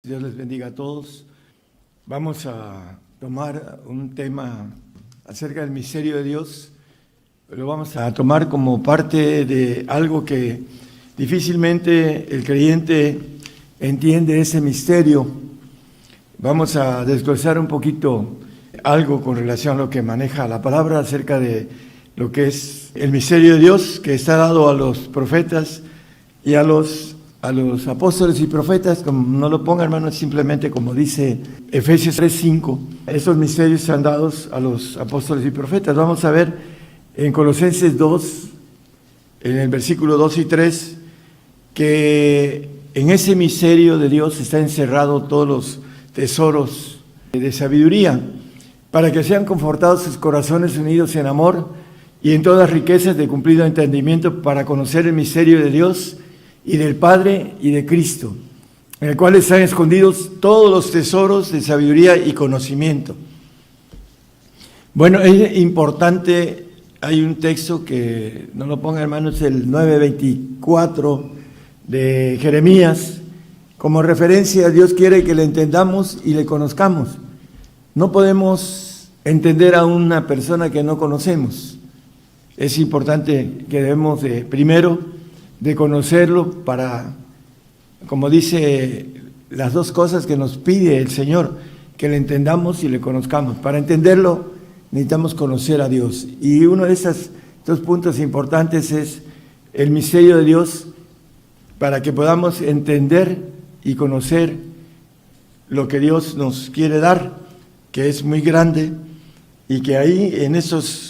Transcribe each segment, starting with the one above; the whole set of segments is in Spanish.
Dios les bendiga a todos. Vamos a tomar un tema acerca del misterio de Dios. Lo vamos a tomar como parte de algo que difícilmente el creyente entiende, ese misterio. Vamos a desglosar un poquito algo con relación a lo que maneja la palabra acerca de lo que es el misterio de Dios que está dado a los profetas y a los apóstoles y profetas, como no lo ponga, hermano, simplemente como dice Efesios 3:5, esos misterios están dados a los apóstoles y profetas. Vamos a ver en Colosenses 2, en el versículo 2 y 3, que en ese misterio de Dios está encerrado todos los tesoros de sabiduría, para que sean confortados sus corazones unidos en amor y en todas riquezas de cumplido entendimiento, para conocer el misterio de Dios y del Padre y de Cristo, en el cual están escondidos todos los tesoros de sabiduría y conocimiento. Bueno, es importante, hay un texto que, no lo ponga, hermanos, el 9:24 de Jeremías, como referencia. Dios quiere que le entendamos y le conozcamos. No podemos entender a una persona que no conocemos. Es importante que debemos primero de conocerlo para, como dice, las dos cosas que nos pide el Señor, que le entendamos y le conozcamos. Para entenderlo necesitamos conocer a Dios. Y uno de esos dos puntos importantes es el misterio de Dios, para que podamos entender y conocer lo que Dios nos quiere dar, que es muy grande, y que ahí en esos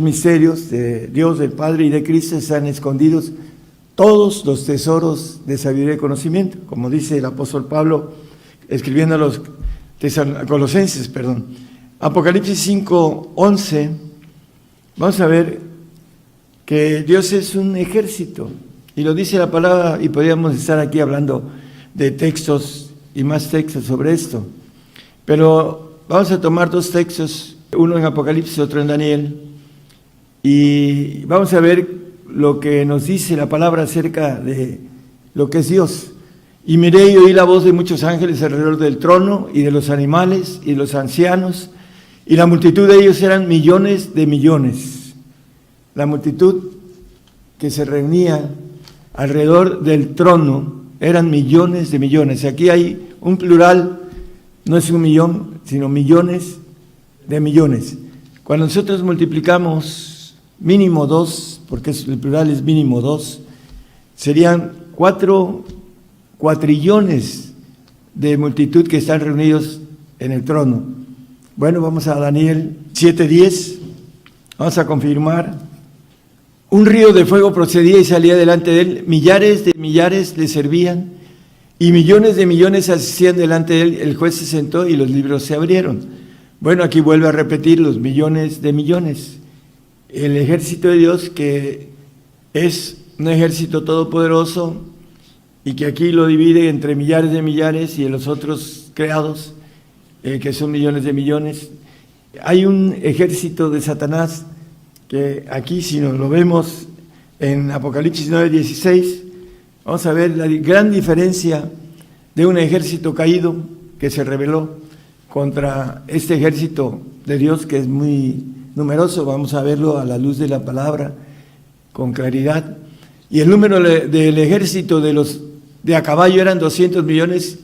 misterios de Dios, del Padre y de Cristo están escondidos todos los tesoros de sabiduría y conocimiento, como dice el apóstol Pablo escribiendo a los Colosenses. Apocalipsis 5:11, vamos a ver que Dios es un ejército, y lo dice la palabra, y podríamos estar aquí hablando de textos y más textos sobre esto, pero vamos a tomar dos textos, uno en Apocalipsis, otro en Daniel, y vamos a ver lo que nos dice la palabra acerca de lo que es Dios. Y miré y oí la voz de muchos ángeles alrededor del trono, y de los animales, y de los ancianos, y la multitud de ellos eran millones de millones. La multitud que se reunía alrededor del trono eran millones de millones. Aquí hay un plural, no es un millón, sino millones de millones. Cuando nosotros multiplicamos mínimo 2, porque el plural es mínimo 2, serían 4 cuatrillones de multitud que están reunidos en el trono. Bueno, vamos a Daniel 7:10, vamos a confirmar. Un río de fuego procedía y salía delante de él, millares de millares le servían, y millones de millones asistían delante de él. El juez se sentó y los libros se abrieron. Bueno, aquí vuelve a repetir los millones de millones. El ejército de Dios, que es un ejército todopoderoso, y que aquí lo divide entre millares de millares y en los otros creados, que son millones de millones. Hay un ejército de Satanás que aquí, si nos lo vemos en Apocalipsis 9:16, vamos a ver la gran diferencia de un ejército caído que se rebeló contra este ejército de Dios, que es muy numeroso. Vamos a verlo a la luz de la palabra con claridad. Y el número del ejército de a caballo eran 200 millones,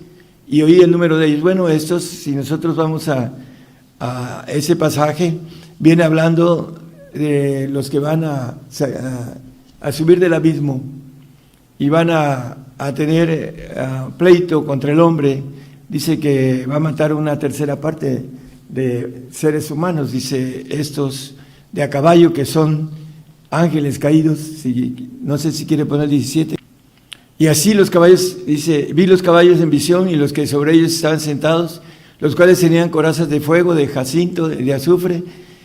y oí el número de ellos. Bueno, estos, si nosotros vamos a ese pasaje, viene hablando de los que van a subir del abismo y van a tener pleito contra el hombre. Dice que va a matar una tercera parte de seres humanos, dice, estos de a caballo, que son ángeles caídos. No sé si quiere poner 17. Y así los caballos, dice, vi los caballos en visión, y los que sobre ellos estaban sentados, los cuales tenían corazas de fuego, de jacinto, de azufre,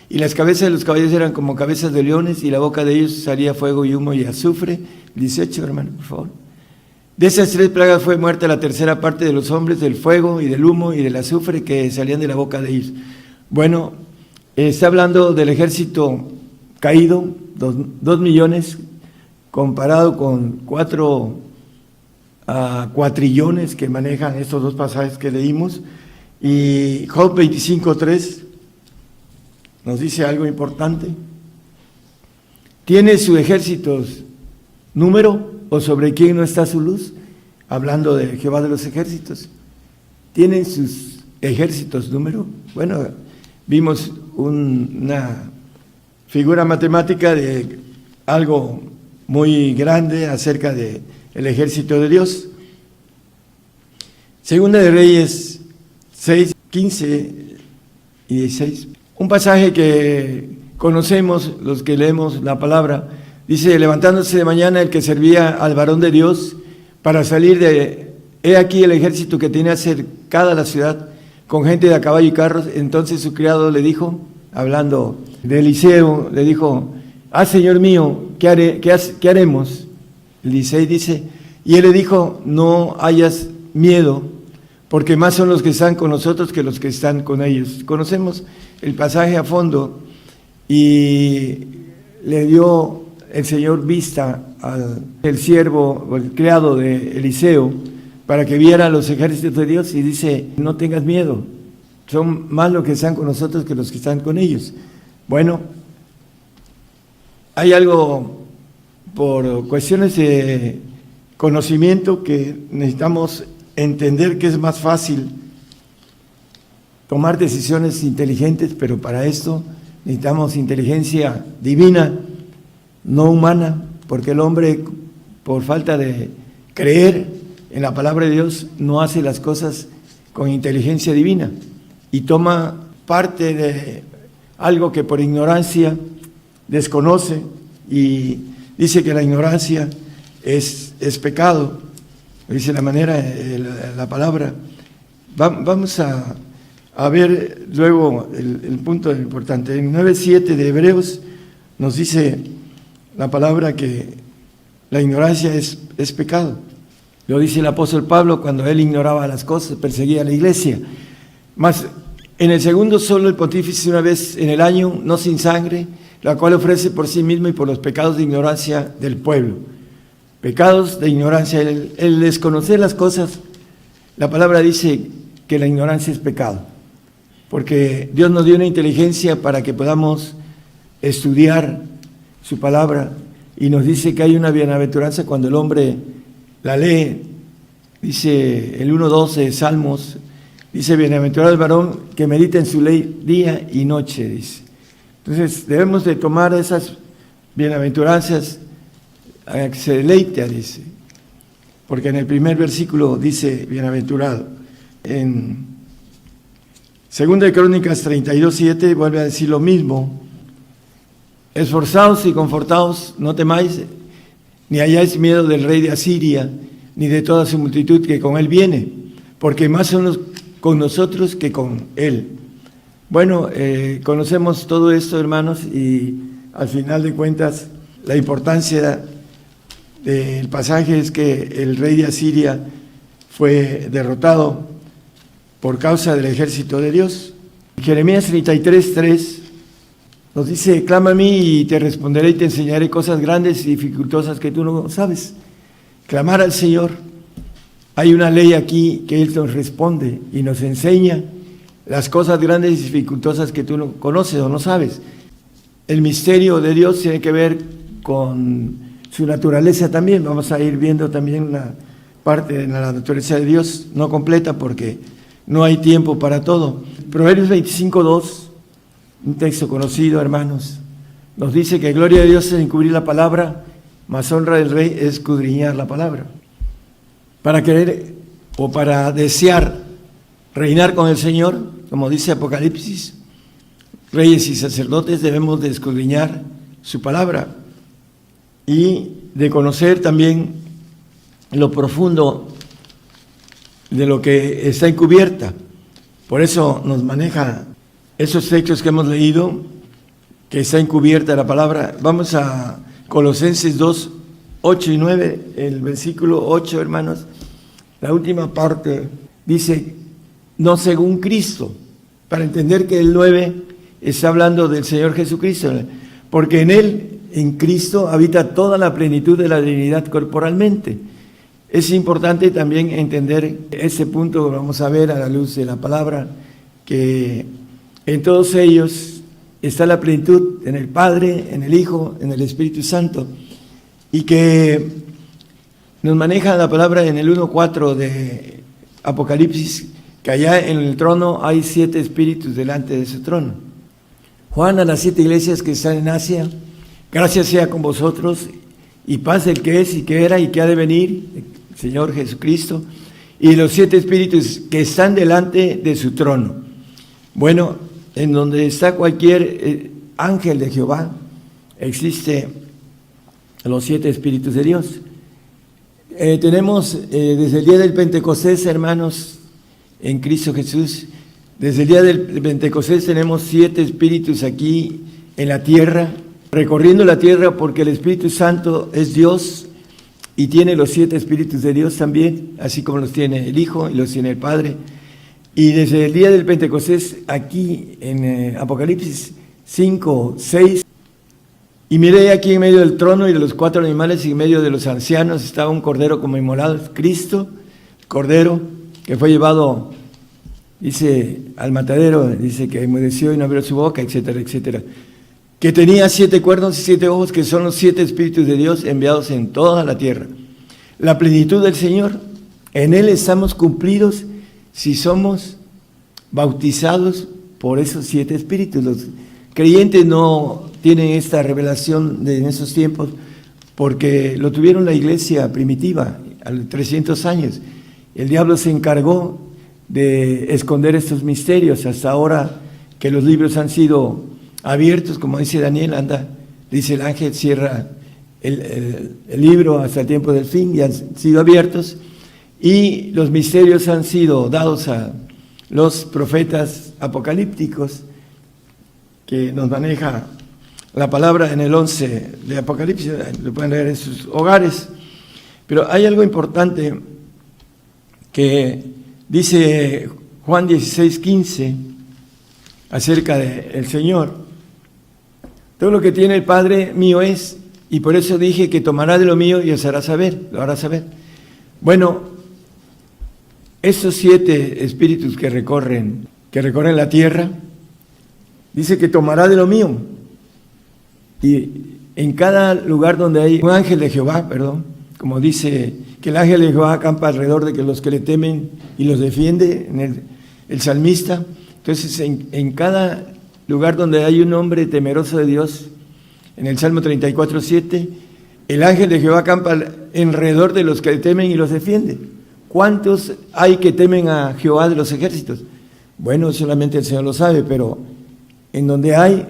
y las cabezas de los caballos eran como cabezas de leones, y la boca de ellos salía fuego y humo y azufre. 18, hermano, por favor. De esas 3 plagas fue muerta la tercera parte de los hombres, del fuego y del humo y del azufre que salían de la boca de ellos. Bueno, está hablando del ejército caído, 2 millones, comparado con 4 cuatrillones que manejan estos dos pasajes que leímos. Y Job 25:3 nos dice algo importante. ¿Tiene sus ejércitos número o sobre quién no está su luz? Hablando de Jehová de los ejércitos. ¿Tienen sus ejércitos número? Bueno, vimos una figura matemática de algo muy grande acerca del ejército de Dios. Segunda de Reyes 6, 15 y 16. Un pasaje que conocemos los que leemos la palabra. Dice: levantándose de mañana el que servía al varón de Dios para salir de, he aquí el ejército que tenía cercada la ciudad con gente de a caballo y carros. Entonces su criado le dijo, hablando de Eliseo, le dijo: señor mío, ¿qué haremos? El 16 dice: y él le dijo: no hayas miedo, porque más son los que están con nosotros que los que están con ellos. Conocemos el pasaje a fondo y le dio el Señor vista al siervo o el criado de Eliseo para que viera los ejércitos de Dios y dice: no tengas miedo, son más los que están con nosotros que los que están con ellos. Bueno, hay algo por cuestiones de conocimiento que necesitamos entender que es más fácil tomar decisiones inteligentes, pero para esto necesitamos inteligencia divina, no humana, porque el hombre, por falta de creer en la palabra de Dios, no hace las cosas con inteligencia divina y toma parte de algo que por ignorancia desconoce, y dice que la ignorancia es pecado, dice la manera, la palabra. Vamos a ver luego el punto importante. En 9:7 de Hebreos nos dice la palabra que la ignorancia es pecado. Lo dice el apóstol Pablo cuando él ignoraba las cosas, perseguía a la iglesia. Mas en el segundo solo el pontífice una vez en el año, no sin sangre, la cual ofrece por sí mismo y por los pecados de ignorancia del pueblo. Pecados de ignorancia, el desconocer las cosas. La palabra dice que la ignorancia es pecado, porque Dios nos dio una inteligencia para que podamos estudiar su palabra, y nos dice que hay una bienaventuranza cuando el hombre la lee. Dice el 1:12 de Salmos, dice: bienaventurado el varón que medita en su ley día y noche, dice. Entonces debemos de tomar esas bienaventuranzas a que se deleite, dice, porque en el primer versículo dice bienaventurado. En 2 de Crónicas 32:7 vuelve a decir lo mismo: esforzaos y confortaos, no temáis, ni hayáis miedo del rey de Asiria, ni de toda su multitud que con él viene, porque más son los con nosotros que con él. Bueno, conocemos todo esto, hermanos, y al final de cuentas la importancia del pasaje es que el rey de Asiria fue derrotado por causa del ejército de Dios. Jeremías 33:3 nos dice: clama a mí y te responderé y te enseñaré cosas grandes y dificultosas que tú no sabes. Clamar al Señor. Hay una ley aquí que Él nos responde y nos enseña las cosas grandes y dificultosas que tú no conoces o no sabes. El misterio de Dios tiene que ver con su naturaleza también. Vamos a ir viendo también una parte de la naturaleza de Dios, no completa porque no hay tiempo para todo. Proverbios 25:2, un texto conocido, hermanos, nos dice que gloria de Dios es encubrir la palabra, mas honra del rey es escudriñar la palabra. Para querer o para desear reinar con el Señor, como dice Apocalipsis, reyes y sacerdotes debemos de escudriñar su palabra y de conocer también lo profundo de lo que está encubierta. Por eso nos maneja esos textos que hemos leído, que está encubierta la palabra. Vamos a Colosenses 2, 8 y 9, el versículo 8, hermanos, la última parte dice: no según Cristo, para entender que el 9 está hablando del Señor Jesucristo, porque en Él, en Cristo, habita toda la plenitud de la divinidad corporalmente. Es importante también entender ese punto, vamos a ver a la luz de la palabra, que en todos ellos está la plenitud, en el Padre, en el Hijo, en el Espíritu Santo, y que nos maneja la palabra en el 1:4 de Apocalipsis, que allá en el trono hay 7 espíritus delante de su trono. Juan, a las 7 iglesias que están en Asia, gracia sea con vosotros y paz el que es y que era y que ha de venir, el Señor Jesucristo, y los 7 espíritus que están delante de su trono. Bueno, en donde está cualquier ángel de Jehová, existe los 7 espíritus de Dios. Tenemos desde el día del Pentecostés, hermanos, en Cristo Jesús, desde el día del Pentecostés tenemos 7 espíritus aquí en la tierra, recorriendo la tierra, porque el Espíritu Santo es Dios y tiene los 7 espíritus de Dios también, así como los tiene el Hijo y los tiene el Padre. Y desde el día del Pentecostés, aquí en Apocalipsis 5:6, y miré aquí en medio del trono y de los 4 animales y en medio de los ancianos estaba un cordero como inmolado, Cristo, cordero, que fue llevado, dice, al matadero, dice que enmudeció y no abrió su boca, etcétera, etcétera. Que tenía 7 cuernos y 7 ojos, que son los 7 espíritus de Dios enviados en toda la tierra. La plenitud del Señor, en Él estamos cumplidos si somos bautizados por esos 7 espíritus. Los creyentes no tienen esta revelación en esos tiempos porque lo tuvieron la iglesia primitiva a los 300 años. El diablo se encargó de esconder estos misterios hasta ahora que los libros han sido abiertos, como dice Daniel, dice el ángel, cierra el libro hasta el tiempo del fin, y han sido abiertos, y los misterios han sido dados a los profetas apocalípticos, que nos maneja la palabra en el 11 de Apocalipsis, lo pueden leer en sus hogares. Pero hay algo importante que dice Juan 16:15 acerca del Señor. Todo lo que tiene el Padre mío es, y por eso dije que tomará de lo mío y os hará saber, lo hará saber. Bueno, estos 7 espíritus que recorren la tierra, dice que tomará de lo mío. Y en cada lugar donde hay un ángel de Jehová, como dice que el ángel de Jehová acampa alrededor de los que le temen y los defiende, en el salmista. Entonces, en cada lugar donde hay un hombre temeroso de Dios, en el Salmo 34:7, el ángel de Jehová acampa alrededor de los que le temen y los defiende. ¿Cuántos hay que temen a Jehová de los ejércitos? Bueno, solamente el Señor lo sabe, pero en donde hay,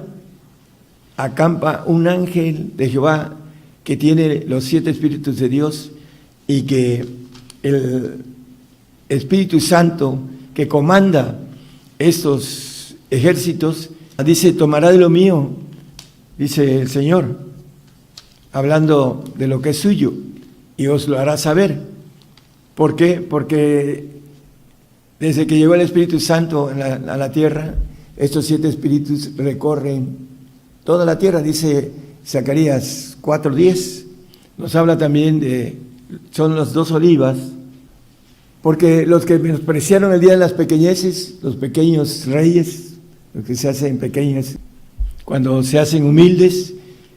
acampa un ángel de Jehová que tiene los 7 espíritus de Dios, y que el Espíritu Santo que comanda estos ejércitos, dice, tomará de lo mío, dice el Señor, hablando de lo que es suyo, y os lo hará saber. ¿Por qué? Porque desde que llegó el Espíritu Santo a la tierra, estos 7 espíritus recorren toda la tierra, dice Zacarías 4:10. Nos habla también son las 2 olivas, porque los que menospreciaron el día de las pequeñeces, los pequeños reyes, los que se hacen pequeños, cuando se hacen humildes,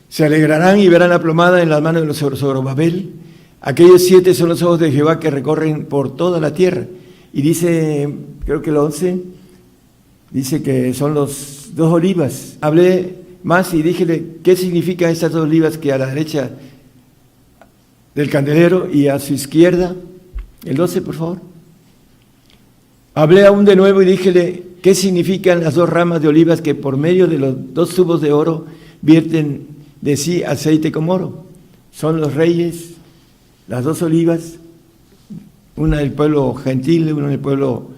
se alegrarán y verán la plomada en las manos de los Zorobabel. Aquellos 7 son los ojos de Jehová que recorren por toda la tierra. Y dice, creo que el 11, dice que son los 2 olivas. Hablé más y díjele, ¿qué significan estas 2 olivas que a la derecha del candelero y a su izquierda? El 12, por favor. Hablé aún de nuevo y díjele, ¿qué significan las 2 ramas de olivas que por medio de los 2 tubos de oro vierten de sí aceite como oro? Son los reyes, las 2 olivas, una del pueblo gentil, una del pueblo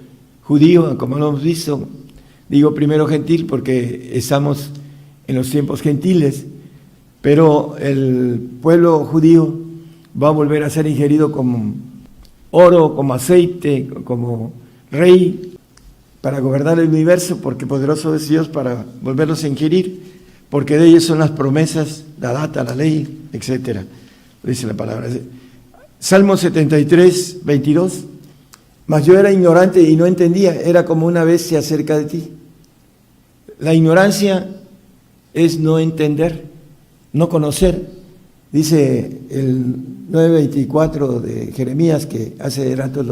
judío, como lo hemos visto. Digo primero gentil porque estamos en los tiempos gentiles, pero el pueblo judío va a volver a ser ingerido como oro, como aceite, como rey, para gobernar el universo, porque poderoso es Dios para volverlos a ingerir, porque de ellos son las promesas, la data, la ley, etcétera. Dice la palabra. Salmo 73, 22. Mas yo era ignorante y no entendía, era como una bestia acerca de ti. La ignorancia es no entender, no conocer. Dice el 9:24 de Jeremías, que hace rato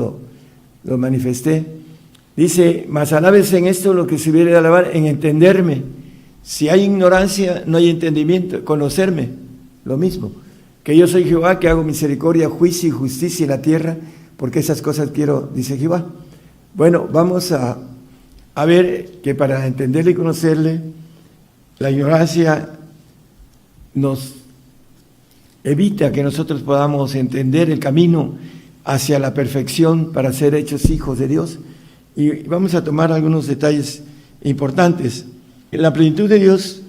lo manifesté. Dice, mas alabes en esto lo que se hubiera de alabar, en entenderme. Si hay ignorancia, no hay entendimiento. Conocerme, lo mismo. Que yo soy Jehová, que hago misericordia, juicio y justicia en la tierra, porque esas cosas quiero, dice Jehová. Bueno, vamos a ver que para entenderle y conocerle, la ignorancia nos evita que nosotros podamos entender el camino hacia la perfección para ser hechos hijos de Dios. Y vamos a tomar algunos detalles importantes. La plenitud de Dios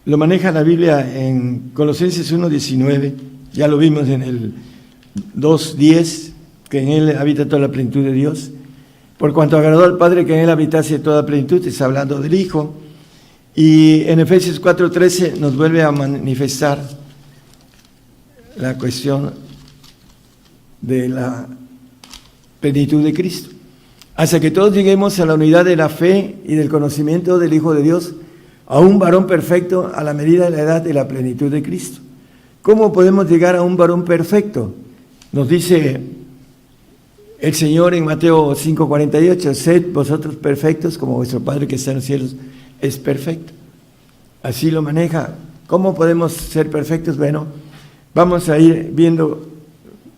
lo maneja la Biblia en Colosenses 1:19, ya lo vimos en el 2:10, que en Él habita toda la plenitud de Dios. Por cuanto agradó al Padre que en Él habitase toda plenitud, está hablando del Hijo. Y en Efesios 4:13 nos vuelve a manifestar la cuestión de la plenitud de Cristo. Hasta que todos lleguemos a la unidad de la fe y del conocimiento del Hijo de Dios, a un varón perfecto a la medida de la edad de la plenitud de Cristo. ¿Cómo podemos llegar a un varón perfecto? Nos dice el Señor en Mateo 5:48, sed vosotros perfectos como vuestro Padre que está en los cielos es perfecto. Así lo maneja. ¿Cómo podemos ser perfectos? Bueno, vamos a ir viendo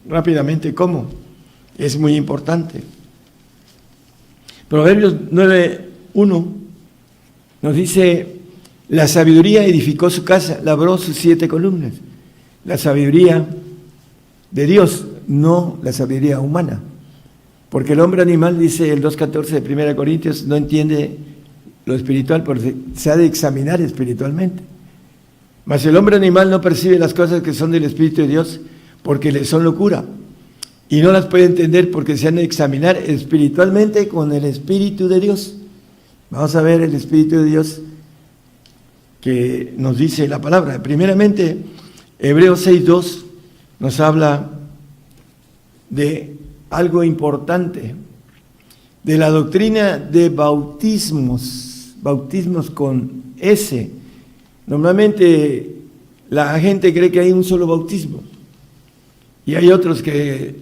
rápidamente cómo. Es muy importante. Proverbios 9:1 nos dice, la sabiduría edificó su casa, labró sus 7 columnas. La sabiduría de Dios, no la sabiduría humana. Porque el hombre animal, dice el 2:14 de 1 Corintios, no entiende lo espiritual porque se ha de examinar espiritualmente. Mas el hombre animal no percibe las cosas que son del Espíritu de Dios porque le son locura. Y no las puede entender porque se han de examinar espiritualmente con el Espíritu de Dios. Vamos a ver el Espíritu de Dios que nos dice la palabra. Primeramente, Hebreos 6:2 nos habla de algo importante, de la doctrina de bautismos con S. Normalmente la gente cree que hay un solo bautismo y hay otros que,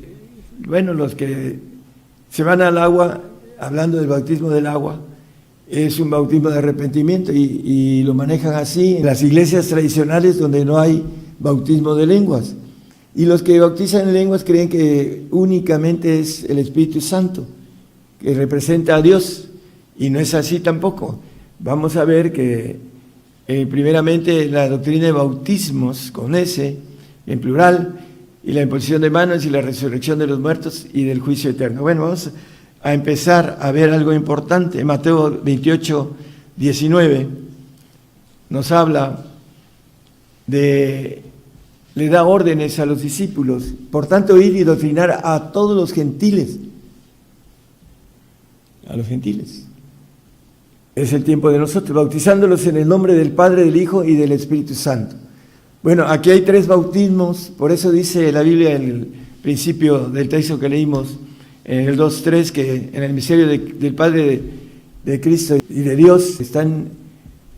bueno, los que se van al agua, hablando del bautismo del agua, es un bautismo de arrepentimiento y lo manejan así en las iglesias tradicionales donde no hay bautismo de lenguas. Y los que bautizan en lenguas creen que únicamente es el Espíritu Santo, que representa a Dios, y no es así tampoco. Vamos a ver que primeramente la doctrina de bautismos con S, en plural, y la imposición de manos y la resurrección de los muertos y del juicio eterno. Bueno, vamos a empezar a ver algo importante. Mateo 28:19 nos habla le da órdenes a los discípulos, por tanto ir y doctrinar a todos los gentiles. A los gentiles. Es el tiempo de nosotros, bautizándolos en el nombre del Padre, del Hijo y del Espíritu Santo. Bueno, aquí hay 3 bautismos, por eso dice la Biblia en el principio del texto que leímos, en el 2:3, que en el misterio del Padre de Cristo y de Dios están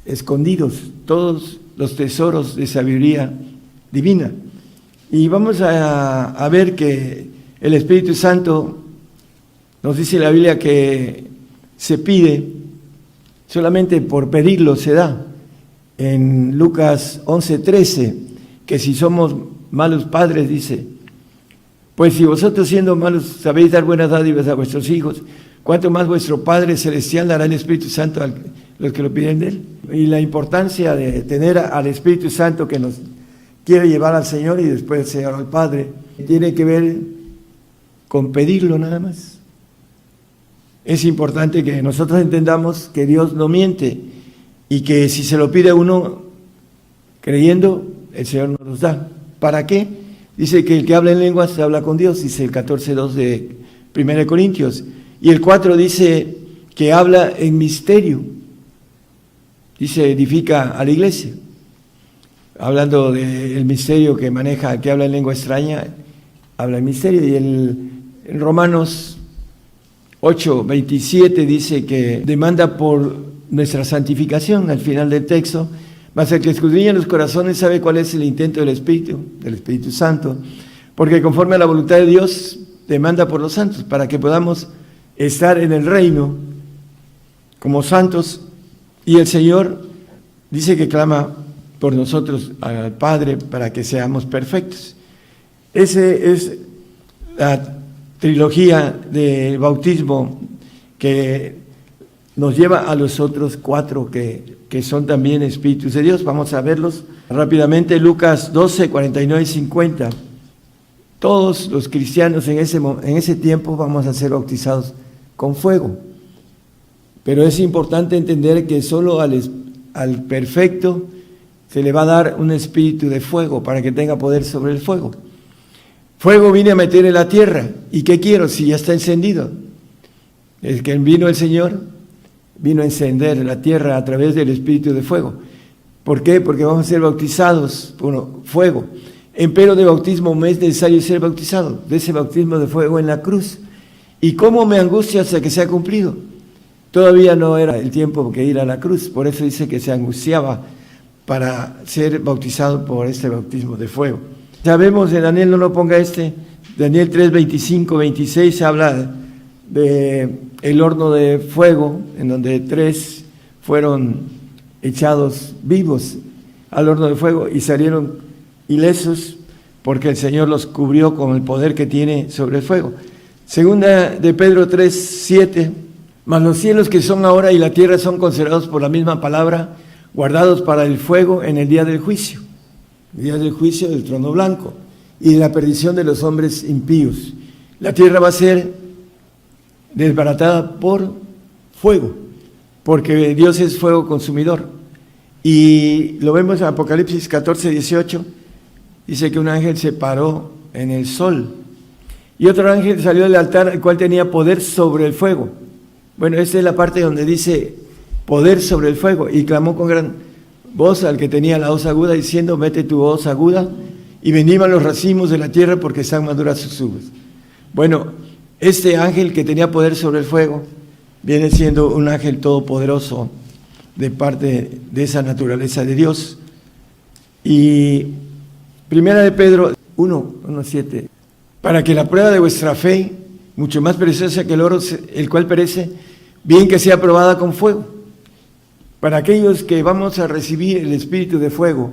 escondidos todos los tesoros de sabiduría divina. Y vamos a ver que el Espíritu Santo, nos dice la Biblia que se pide, solamente por pedirlo se da. En Lucas 11:13, que si somos malos padres, dice, pues si vosotros siendo malos sabéis dar buenas dádivas a vuestros hijos, ¿cuánto más vuestro Padre Celestial dará el Espíritu Santo a los que lo piden de Él? Y la importancia de tener al Espíritu Santo que nos quiere llevar al Señor y después el Señor al Padre, tiene que ver con pedirlo nada más. Es importante que nosotros entendamos que Dios no miente y que si se lo pide a uno creyendo, el Señor nos los da. ¿Para qué? Dice que el que habla en lenguas se habla con Dios, dice el 14:2 de 1 Corintios. Y el 4 dice que habla en misterio. Dice, edifica a la iglesia. Hablando del misterio que maneja, que habla en lengua extraña, habla de misterio. Y en Romanos 8:27 dice que demanda por nuestra santificación, al final del texto. Mas el que escudriña los corazones sabe cuál es el intento del Espíritu Santo, porque conforme a la voluntad de Dios demanda por los santos, para que podamos estar en el reino como santos. Y el Señor dice que clama por nosotros al Padre para que seamos perfectos. Ese es la trilogía del bautismo que nos lleva a los otros 4 que son también Espíritus de Dios. Vamos a verlos rápidamente. Lucas 12, 49 y 50. Todos los cristianos en ese tiempo vamos a ser bautizados con fuego. Pero es importante entender que solo al perfecto se le va a dar un espíritu de fuego para que tenga poder sobre el fuego. Fuego vine a meter en la tierra. ¿Y qué quiero si ya está encendido? Es que vino el Señor, vino a encender la tierra a través del espíritu de fuego. ¿Por qué? Porque vamos a ser bautizados por fuego. Empero de bautismo me es necesario ser bautizado, de ese bautismo de fuego en la cruz. ¿Y cómo me angustia hasta que sea cumplido? Todavía no era el tiempo que ir a la cruz, por eso dice que se angustiaba para ser bautizado por este bautismo de fuego. Sabemos de Daniel, no lo ponga Daniel 3, 25, 26 habla de el horno de fuego, en donde 3 fueron echados vivos al horno de fuego y salieron ilesos porque el Señor los cubrió con el poder que tiene sobre el fuego. Segunda de Pedro 3, 7, mas los cielos que son ahora y la tierra son considerados por la misma palabra, guardados para el fuego en el día del juicio del trono blanco y de la perdición de los hombres impíos. La tierra va a ser desbaratada por fuego, porque Dios es fuego consumidor. Y lo vemos en Apocalipsis 14, 18, dice que un ángel se paró en el sol y otro ángel salió del altar, el cual tenía poder sobre el fuego. Bueno, esta es la parte donde dice poder sobre el fuego, y clamó con gran voz al que tenía la hoz aguda, diciendo: mete tu hoz aguda y vendiman los racimos de la tierra, porque están maduras sus uvas. Bueno, este ángel que tenía poder sobre el fuego viene siendo un ángel todopoderoso de parte de esa naturaleza de Dios. Y primera de Pedro 1:7, para que la prueba de vuestra fe, mucho más preciosa que el oro, el cual perece, bien que sea probada con fuego. Para aquellos que vamos a recibir el espíritu de fuego,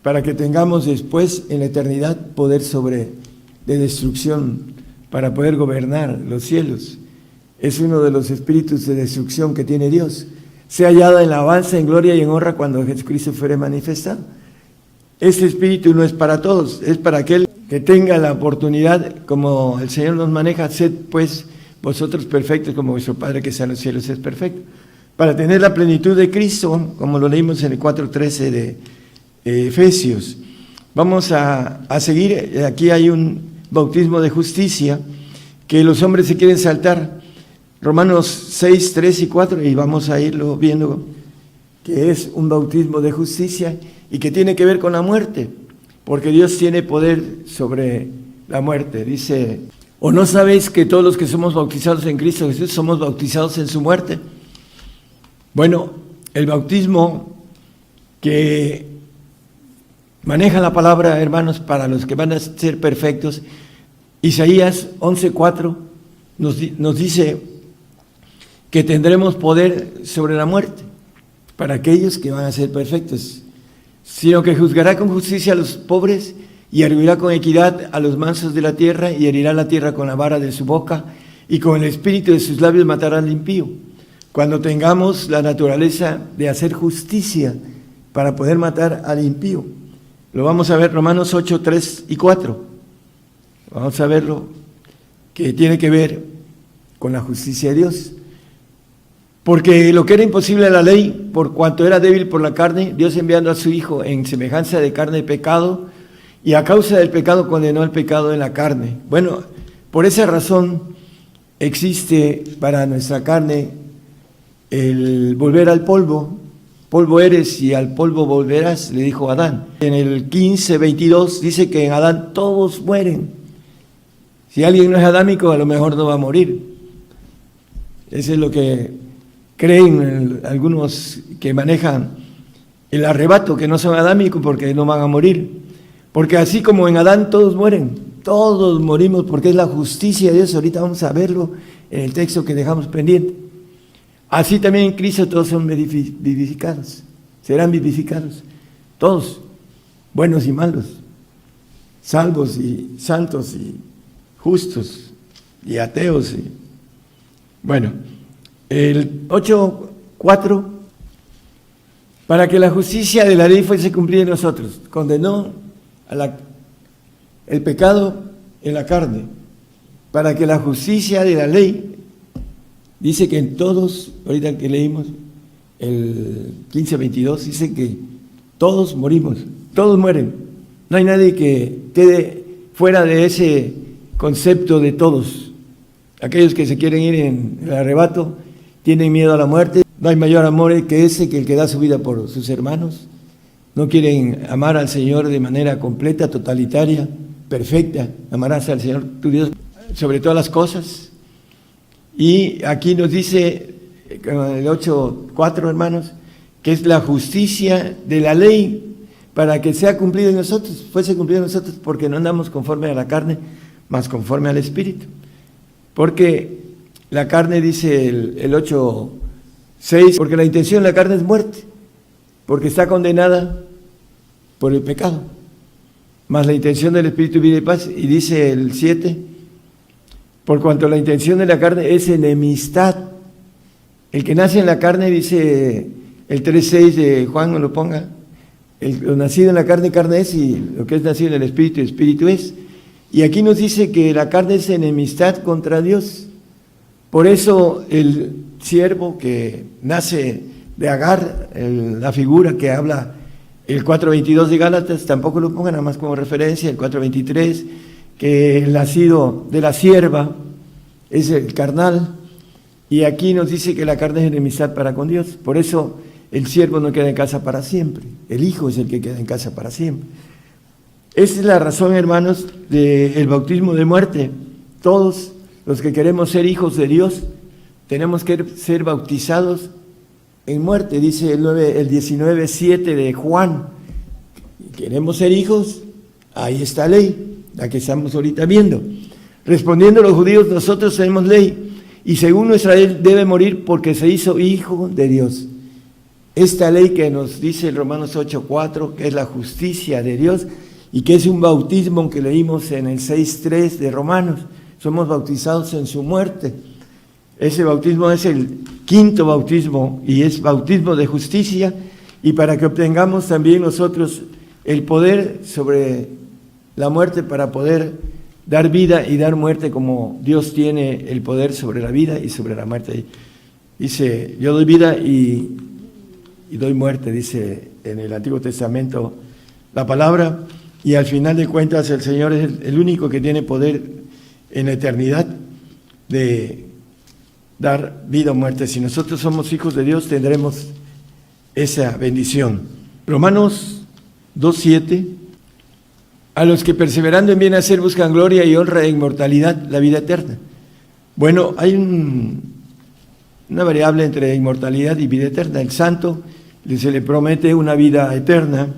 para que tengamos después en la eternidad poder de destrucción, para poder gobernar los cielos. Es uno de los espíritus de destrucción que tiene Dios. Sea hallada en alabanza, en gloria y en honra cuando Jesucristo fuere manifestado. Este espíritu no es para todos, es para aquel que tenga la oportunidad, como el Señor nos maneja: sed pues vosotros perfectos como vuestro Padre que está en los cielos es perfecto. Para tener la plenitud de Cristo, como lo leímos en el 4:13 de Efesios. Vamos a seguir. Aquí hay un bautismo de justicia que los hombres se quieren saltar. Romanos 6, 3 y 4, y vamos a irlo viendo, que es un bautismo de justicia y que tiene que ver con la muerte, porque Dios tiene poder sobre la muerte. Dice: ¿o no sabéis que todos los que somos bautizados en Cristo Jesús somos bautizados en su muerte? Bueno, el bautismo que maneja la palabra, hermanos, para los que van a ser perfectos, Isaías 11:4 nos dice que tendremos poder sobre la muerte para aquellos que van a ser perfectos, sino que juzgará con justicia a los pobres y arguirá con equidad a los mansos de la tierra, y herirá la tierra con la vara de su boca, y con el espíritu de sus labios matará al impío. Cuando tengamos la naturaleza de hacer justicia para poder matar al impío. Lo vamos a ver, Romanos 8, 3 y 4. Vamos a verlo, que tiene que ver con la justicia de Dios. Porque lo que era imposible a la ley, por cuanto era débil por la carne, Dios enviando a su Hijo en semejanza de carne de pecado, y a causa del pecado condenó el pecado en la carne. Bueno, por esa razón existe para nuestra carne el volver al polvo. Polvo eres y al polvo volverás, le dijo Adán. En el 15:22 dice que en Adán todos mueren, Si alguien no es adámico, a lo mejor no va a morir. Eso es lo que creen algunos que manejan el arrebato, que no son adámicos porque no van a morir. Porque así como en Adán todos mueren, todos morimos porque es la justicia de Dios. Ahorita vamos a verlo en el texto que dejamos pendiente. Así también en Cristo todos son vivificados, serán vivificados. Todos, buenos y malos, salvos y santos y justos y ateos. Bueno, el 8:4, para que la justicia de la ley fuese cumplida en nosotros, condenó el pecado en la carne, para que la justicia de la ley, dice que en todos, ahorita que leímos el 15:22, dice que todos morimos, todos mueren, no hay nadie que quede fuera de ese concepto de todos. Aquellos que se quieren ir en el arrebato tienen miedo a la muerte, no hay mayor amor que ese, que el que da su vida por sus hermanos. No quieren amar al Señor de manera completa, totalitaria, perfecta. Amarás al Señor tu Dios sobre todas las cosas. Y aquí nos dice, en el 8:4, hermanos, que es la justicia de la ley para que sea cumplida en nosotros, fuese cumplida en nosotros, porque no andamos conforme a la carne, mas conforme al Espíritu. Porque la carne, dice el 8:6, porque la intención de la carne es muerte, porque está condenada por el pecado, mas la intención del Espíritu vida y paz. Y dice el 7, por cuanto la intención de la carne es enemistad. El que nace en la carne, dice el 3:6 de Juan, no lo ponga, lo nacido en la carne, carne es, y lo que es nacido en el Espíritu, Espíritu es. Y aquí nos dice que la carne es enemistad contra Dios. Por eso el siervo que nace de Agar, la figura que habla el 4:22 de Gálatas, tampoco lo pongan nada más como referencia, el 4:23, que el nacido de la sierva es el carnal, y aquí nos dice que la carne es enemistad para con Dios. Por eso el siervo no queda en casa para siempre, el hijo es el que queda en casa para siempre. Esa es la razón, hermanos, del bautismo de muerte. Todos los que queremos ser hijos de Dios tenemos que ser bautizados en muerte, dice el 19:7 de Juan. ¿Queremos ser hijos? Ahí está ley, la que estamos ahorita viendo. Respondiendo a los judíos, nosotros tenemos ley, y según nuestra ley debe morir porque se hizo hijo de Dios. Esta ley que nos dice el Romanos 8:4, que es la justicia de Dios, y que es un bautismo que leímos en el 6:3 de Romanos, somos bautizados en su muerte. Ese bautismo es el quinto bautismo y es bautismo de justicia, y para que obtengamos también nosotros el poder sobre la muerte, para poder dar vida y dar muerte como Dios tiene el poder sobre la vida y sobre la muerte. Dice, yo doy vida y doy muerte, dice en el Antiguo Testamento la palabra, y al final de cuentas el Señor es el único que tiene poder en la eternidad de dar vida o muerte. Si nosotros somos hijos de Dios, tendremos esa bendición. Romanos 2:7, a los que perseverando en bien hacer buscan gloria y honra e inmortalidad, la vida eterna. Bueno, hay una variable entre inmortalidad y vida eterna. El santo se le promete una vida eterna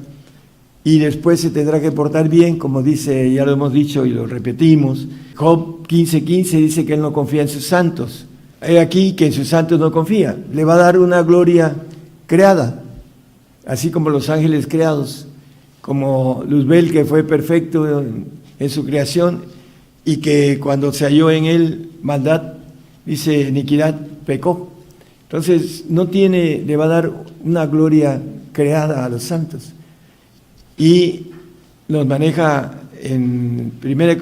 y después se tendrá que portar bien, como dice, ya lo hemos dicho y lo repetimos. Job 15:15 dice que él no confía en sus santos. He aquí que en sus santos no confía. Le va a dar una gloria creada, así como los ángeles creados, como Luzbel, que fue perfecto en su creación y que cuando se halló en él maldad, dice iniquidad, pecó. Entonces le va a dar una gloria creada a los santos. Y nos maneja en Primera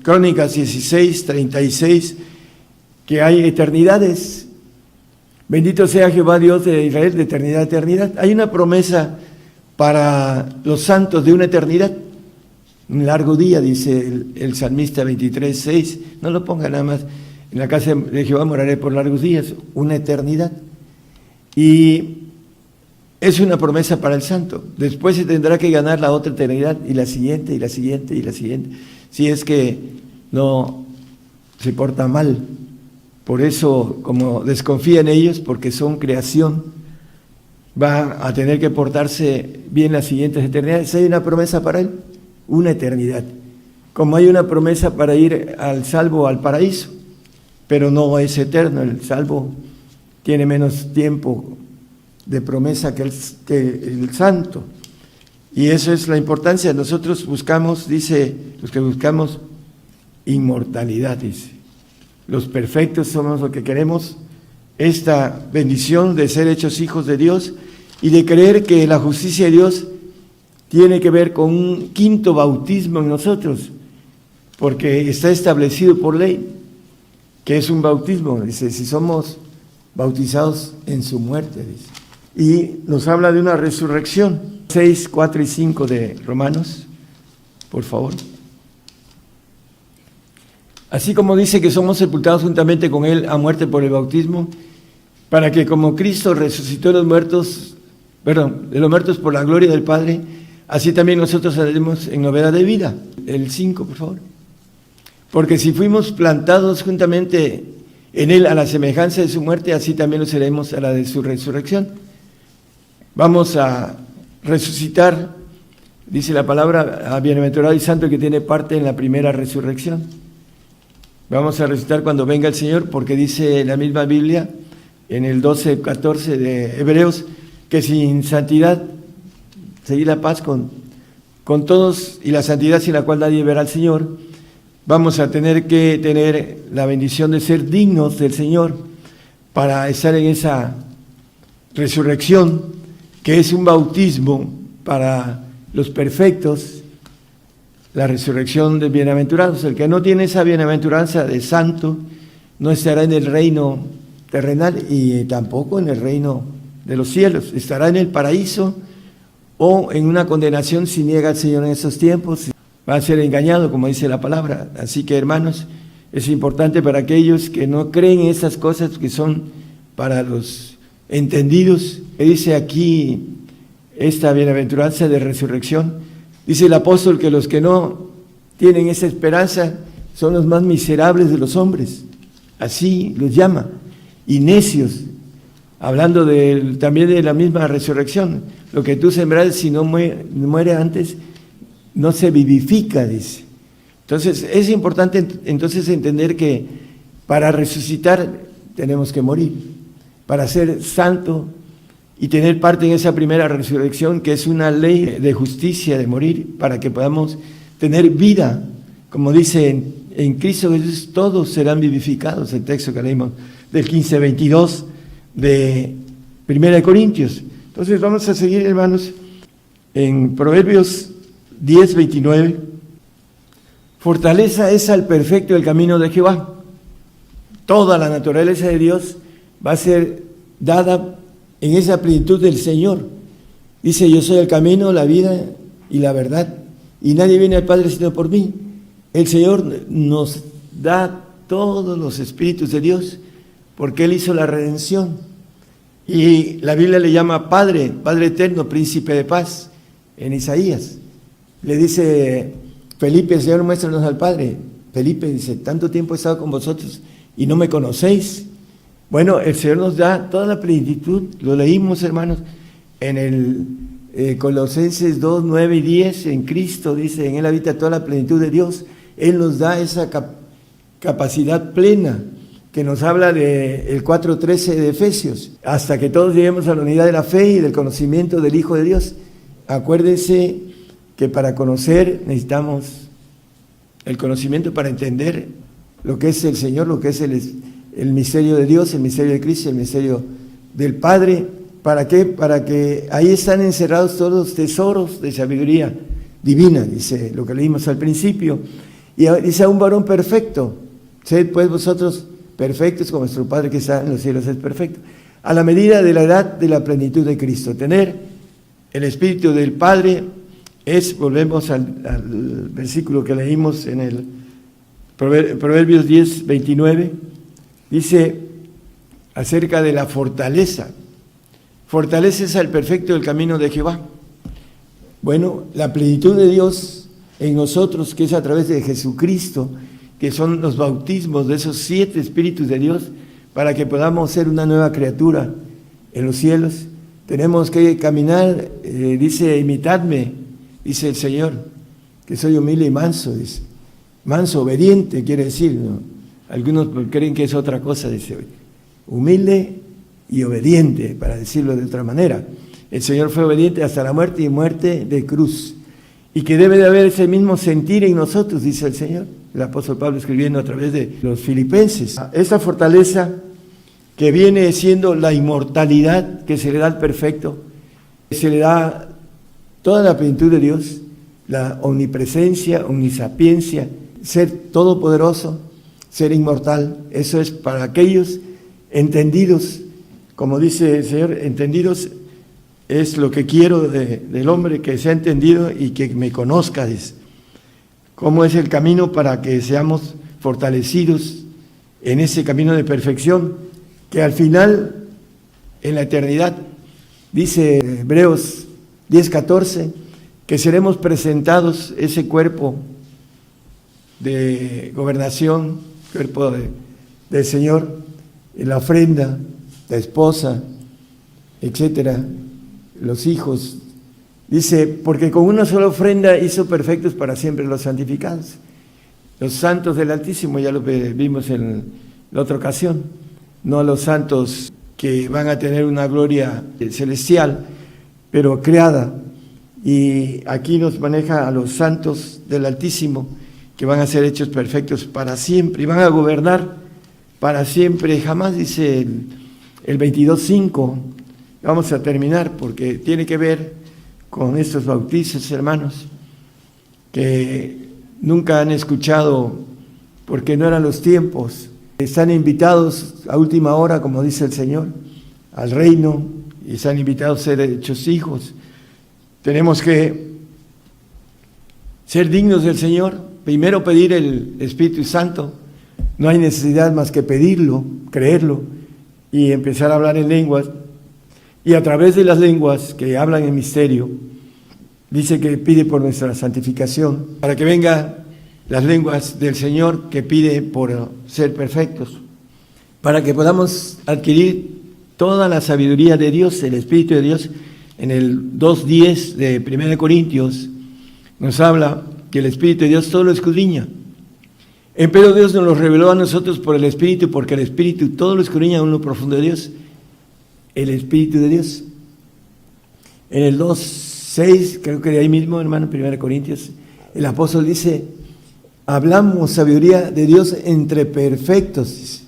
Crónicas 16:36 que hay eternidades. Bendito sea Jehová Dios de Israel de eternidad a eternidad. Hay una promesa para los santos de una eternidad, un largo día, dice el salmista 23:6. No lo ponga nada más, en la casa de Jehová moraré por largos días, una eternidad. Y es una promesa para el santo. Después se tendrá que ganar la otra eternidad, y la siguiente, y la siguiente, y la siguiente, si es que no se porta mal. Por eso, como desconfía en ellos, porque son creación, va a tener que portarse bien las siguientes eternidades. Hay una promesa para él, una eternidad. Como hay una promesa para ir al salvo al paraíso, pero no es eterno. El salvo tiene menos tiempo de promesa que el santo. Y eso es la importancia. Nosotros buscamos, dice, los que buscamos inmortalidad, dice. Los perfectos somos los que queremos esta bendición de ser hechos hijos de Dios y de creer que la justicia de Dios tiene que ver con un quinto bautismo en nosotros, porque está establecido por ley, que es un bautismo, dice, si somos bautizados en su muerte, dice. Y nos habla de una resurrección. 6, 4 y 5 de Romanos, por favor. Así como dice que somos sepultados juntamente con Él a muerte por el bautismo, para que como Cristo resucitó de los muertos por la gloria del Padre, así también nosotros haremos en novedad de vida. El 5, por favor. Porque si fuimos plantados juntamente en Él a la semejanza de su muerte, así también lo seremos a la de su resurrección. Vamos a resucitar, dice la palabra, a bienaventurado y santo que tiene parte en la primera resurrección. Vamos a resucitar cuando venga el Señor, porque dice la misma Biblia, en el 12, 14 de Hebreos, que sin santidad, seguir la paz con todos, y la santidad sin la cual nadie verá al Señor, vamos a tener que tener la bendición de ser dignos del Señor para estar en esa resurrección, que es un bautismo para los perfectos, la resurrección de bienaventurados. El que no tiene esa bienaventuranza de santo no estará en el reino terrenal y tampoco en el reino de los cielos. Estará en el paraíso o en una condenación si niega al Señor en esos tiempos. Va a ser engañado, como dice la palabra. Así que, hermanos, es importante para aquellos que no creen en esas cosas que son para los entendidos. Que dice aquí esta bienaventuranza de resurrección. Dice el apóstol que los que no tienen esa esperanza son los más miserables de los hombres. Así los llama. Y necios. Hablando también de la misma resurrección. Lo que tú sembras, si no muere antes, no se vivifica, dice. Entonces, es importante entonces entender que para resucitar tenemos que morir. Para ser santo y tener parte en esa primera resurrección, que es una ley de justicia, de morir, para que podamos tener vida. Como dice en Cristo Jesús, todos serán vivificados, el texto que leímos del 15-22 de 1 Corintios. Entonces vamos a seguir, hermanos, en Proverbios 10:29. Fortaleza es al perfecto el camino de Jehová. Toda la naturaleza de Dios va a ser dada en esa plenitud del Señor. Dice, yo soy el camino, la vida y la verdad, y nadie viene al Padre sino por mí. El Señor nos da todos los espíritus de Dios, porque Él hizo la redención. Y la Biblia le llama Padre, Padre eterno, príncipe de paz, en Isaías. Le dice Felipe, Señor, muéstranos al Padre. Felipe dice, tanto tiempo he estado con vosotros y no me conocéis. Bueno, el Señor nos da toda la plenitud, lo leímos, hermanos, en el Colosenses 2, 9 y 10, en Cristo, dice, en Él habita toda la plenitud de Dios. Él nos da esa capacidad plena, que nos habla del 4:13 de Efesios, hasta que todos lleguemos a la unidad de la fe y del conocimiento del Hijo de Dios. Acuérdense que para conocer necesitamos el conocimiento para entender lo que es el Señor, lo que es el misterio de Dios, el misterio de Cristo, el misterio del Padre. ¿Para qué? Para que ahí están encerrados todos los tesoros de sabiduría divina, dice lo que leímos al principio. Y dice a un varón perfecto, sed pues vosotros perfectos como vuestro Padre que está en los cielos es perfecto, a la medida de la edad de la plenitud de Cristo. Tener el Espíritu del Padre es, volvemos al versículo que leímos en el Proverbios 10:29, dice acerca de la fortaleza. Fortaleza es al perfecto del camino de Jehová. Bueno, la plenitud de Dios en nosotros, que es a través de Jesucristo, que son los bautismos de esos 7 Espíritus de Dios, para que podamos ser una nueva criatura en los cielos. Tenemos que caminar, dice, imitadme, dice el Señor, que soy humilde y manso, dice. Manso, obediente, quiere decir, ¿no? Algunos creen que es otra cosa, dice, humilde y obediente, para decirlo de otra manera. El Señor fue obediente hasta la muerte y muerte de cruz. Y que debe de haber ese mismo sentir en nosotros, dice el Señor. El apóstol Pablo escribiendo a través de los filipenses. Esa fortaleza que viene siendo la inmortalidad que se le da al perfecto, que se le da toda la plenitud de Dios, la omnipresencia, omnisapiencia, ser todopoderoso, ser inmortal. Eso es para aquellos entendidos, como dice el Señor, entendidos es lo que quiero del hombre, que sea entendido y que me conozca, dice. ¿Cómo es el camino para que seamos fortalecidos en ese camino de perfección? Que al final, en la eternidad, dice Hebreos 10:14, que seremos presentados ese cuerpo de gobernación, cuerpo del Señor, en la ofrenda, la esposa, etcétera, los hijos. Dice, porque con una sola ofrenda hizo perfectos para siempre los santificados. Los santos del Altísimo, ya lo vimos en la otra ocasión, no a los santos que van a tener una gloria celestial, pero creada. Y aquí nos maneja a los santos del Altísimo, que van a ser hechos perfectos para siempre, y van a gobernar para siempre, jamás, dice el 22:5. Vamos a terminar, porque tiene que ver con estos bautizos, hermanos, que nunca han escuchado, porque no eran los tiempos. Están invitados a última hora, como dice el Señor, al reino, y están invitados a ser hechos hijos. Tenemos que ser dignos del Señor, primero pedir el Espíritu Santo. No hay necesidad más que pedirlo, creerlo y empezar a hablar en lenguas. Y a través de las lenguas que hablan en misterio, dice que pide por nuestra santificación, para que vengan las lenguas del Señor, que pide por ser perfectos, para que podamos adquirir toda la sabiduría de Dios, el Espíritu de Dios. En el 2:10 de 1 Corintios nos habla que el Espíritu de Dios todo lo escudriña. Empero Dios nos lo reveló a nosotros por el Espíritu, porque el Espíritu todo lo escudriña en lo profundo de Dios. El Espíritu de Dios. En el 2:6, creo que de ahí mismo, hermano, 1 Corintios, el apóstol dice, hablamos sabiduría de Dios entre perfectos, dice.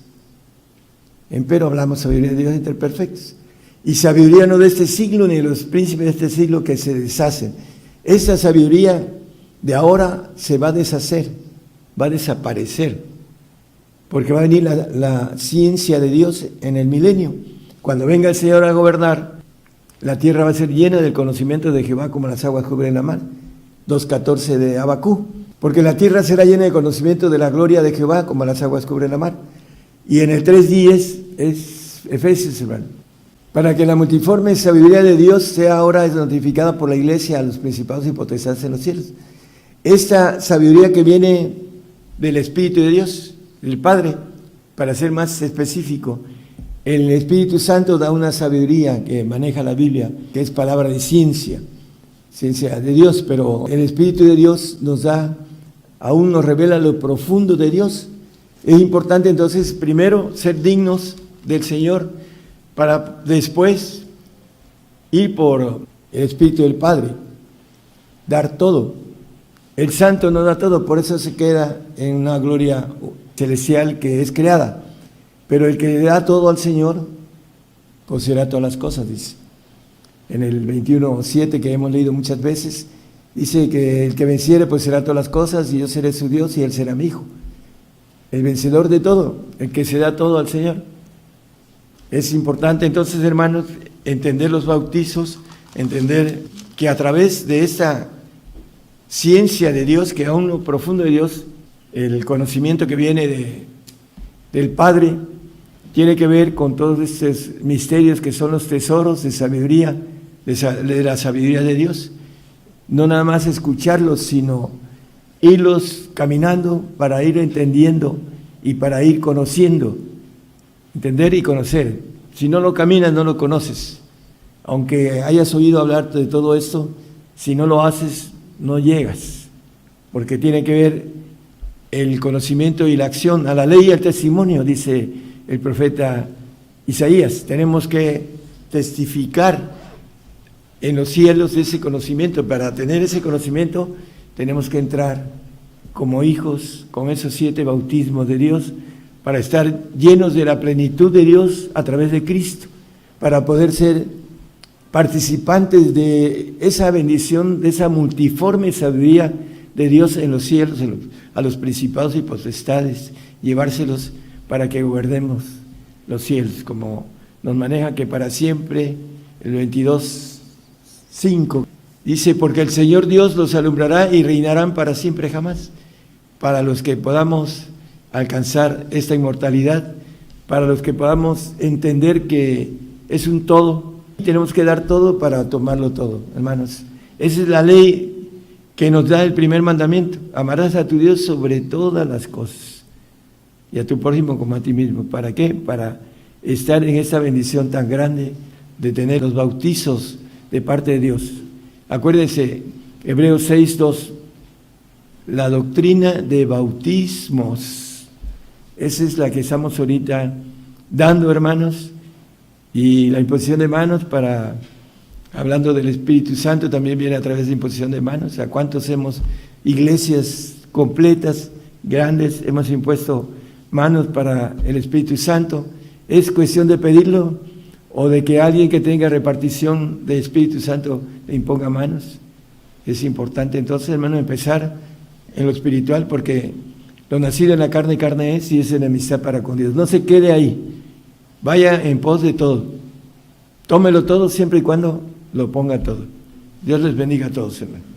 Empero hablamos sabiduría de Dios entre perfectos. Y sabiduría no de este siglo, ni de los príncipes de este siglo que se deshacen. Esa sabiduría de ahora se va a deshacer, va a desaparecer, porque va a venir la ciencia de Dios en el milenio. Cuando venga el Señor a gobernar, la tierra va a ser llena del conocimiento de Jehová como las aguas cubren la mar. 2:14 de Abacú. Porque la tierra será llena de conocimiento de la gloria de Jehová como las aguas cubren la mar. Y en el 3:10 es Efesios, hermano. Para que la multiforme sabiduría de Dios sea ahora notificada por la iglesia a los principados y potestades en los cielos. Esta sabiduría que viene del Espíritu de Dios, del Padre, para ser más específico, el Espíritu Santo da una sabiduría que maneja la Biblia, que es palabra de ciencia de Dios, pero el Espíritu de Dios nos da, aún nos revela lo profundo de Dios. Es importante entonces primero ser dignos del Señor, para después ir por el Espíritu del Padre, dar todo. El Santo no da todo, por eso se queda en una gloria celestial que es creada. Pero el que le da todo al Señor, poseerá todas las cosas, dice. En el 21:7, que hemos leído muchas veces, dice que el que venciere poseerá todas las cosas, y yo seré su Dios y él será mi hijo. El vencedor de todo, el que se da todo al Señor. Es importante entonces, hermanos, entender los bautizos, entender que a través de esta ciencia de Dios, que aún lo profundo de Dios, el conocimiento que viene del Padre, tiene que ver con todos estos misterios que son los tesoros de sabiduría, de la sabiduría de Dios. No nada más escucharlos, sino irlos caminando para ir entendiendo y para ir conociendo, entender y conocer. Si no lo caminas, no lo conoces. Aunque hayas oído hablar de todo esto, si no lo haces, no llegas, porque tiene que ver el conocimiento y la acción, a la ley y al testimonio, dice el profeta Isaías. Tenemos que testificar en los cielos de ese conocimiento. Para tener ese conocimiento tenemos que entrar como hijos con esos 7 bautismos de Dios, para estar llenos de la plenitud de Dios a través de Cristo, para poder ser participantes de esa bendición, de esa multiforme sabiduría de Dios en los cielos, a los principados y potestades, llevárselos para que guardemos los cielos, como nos maneja que para siempre, el 22:5, dice, porque el Señor Dios los alumbrará y reinarán para siempre jamás. Para los que podamos alcanzar esta inmortalidad, para los que podamos entender que es un todo, tenemos que dar todo para tomarlo todo, hermanos. Esa es la ley que nos da el primer mandamiento: amarás a tu Dios sobre todas las cosas y a tu prójimo como a ti mismo. ¿Para qué? Para estar en esta bendición tan grande de tener los bautizos de parte de Dios. Acuérdense, Hebreos 6:2, la doctrina de bautismos, esa es la que estamos ahorita dando, hermanos, y la imposición de manos, para, hablando del Espíritu Santo, también viene a través de imposición de manos. ¿A cuántos iglesias completas, grandes, hemos impuesto manos para el Espíritu Santo? Es cuestión de pedirlo, o de que alguien que tenga repartición de Espíritu Santo le imponga manos. Es importante entonces, hermano, empezar en lo espiritual, porque lo nacido en la carne, carne es, y es enemistad para con Dios. No se quede ahí, vaya en pos de todo, tómelo todo siempre y cuando lo ponga todo. Dios les bendiga a todos, hermano.